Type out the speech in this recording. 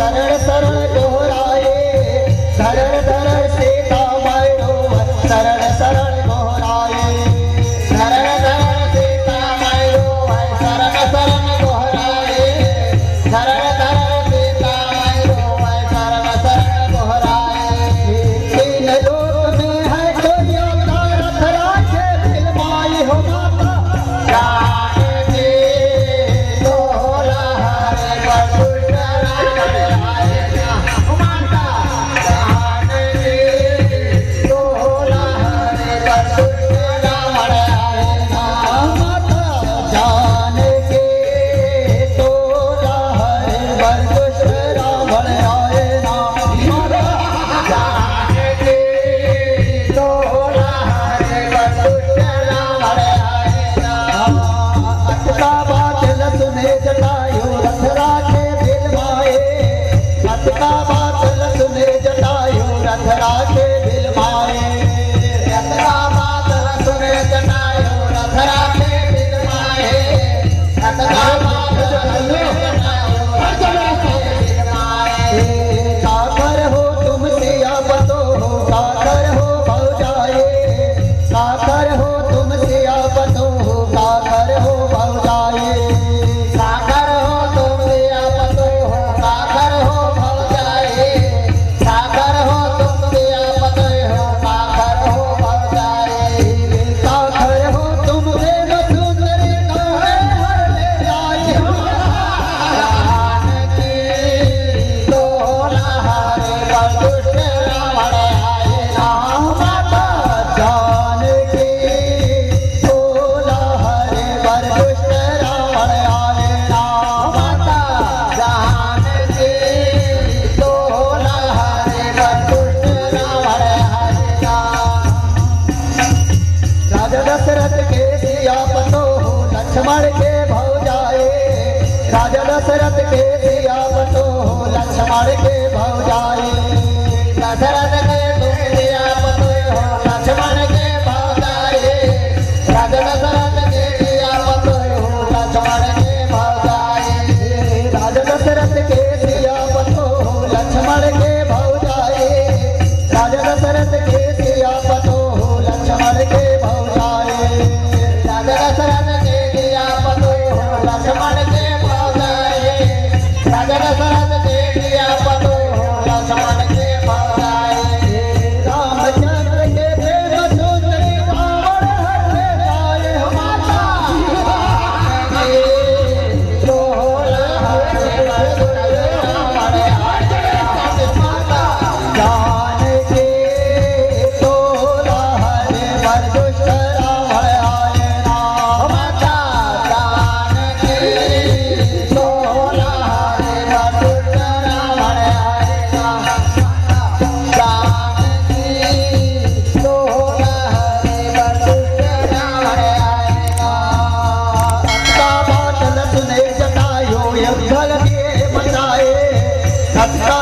शरण शरण गोहराए धरण धरण सीता मायरो शरण शरण गोहराए धरण धरण सीता मायरो शरण शरण गोहराए धरण धरण सीता मायरो शरण शरण गोहराए तीन लोक में है कोई रथ राखे दिल माई हो माता जानकी तोला हरे बसुट राम आए माता जानकी तोला हरे बसुट राम आए माता जानकी तोला हरे बसुट राम आए माता जानकी तोला हरे बसुट राम आए अटका बादल सुने जटायु रथ राखे दिल माए अटका बादल सुने जटायु रथ राखे दिल माए अटका बादल सुने जटायु रथ राखे दिल माए अटका बादल सुने जटायु रथ राखे दिल माए काकर हो तुम सिया बतो हो काकर हो भौजाए काकर हो तुम सिया बतो हो काकर हो भौजाए काकर हो तुम सिया बतो हो काकर हो भौजाए काकर हो तुम सिया बतो हो काकर हो भौजाए काकर हो तुम प्रेम सुंदरी कहे हर ले जाए जानकी तोला हरे बसुट राम आए माता जानकी तोला हरे बसुट राम आए माता जानकी तोला हरे बसुट राम आए राजा दशरथ के सिया पतो लक्ष्मण के भौजाए राजा दशरथ के सिया पतो लक्ष्मण के भौजाए दशरथ के तुम सिया पतो लक्ष्मण के भौजाए राजा दशरथ के सिया पतो लक्ष्मण के भौजाए राजा दशरथ के सिया पतो लक्ष्मण के भौजाए राजा दशरथ के सिया पतो लक्ष्मण के भौजाए राजा दशरथ के सिया पतो लक्ष्मण के भौजाए राजा दशरथ के सिया पतो लक्ष्मण के भौजाए रामचंद्र के प्रेम सुंदरी रावण हटे जाए माता तोला हरे बसुट राम आए माता जानकी तोला हरे बसुट राम आए माता जानकी तोला हरे बसुट राम आए जानकी तोला हरे बसुट राम आए अटका बादल सुने जटायु युद्धल के मचाए अटका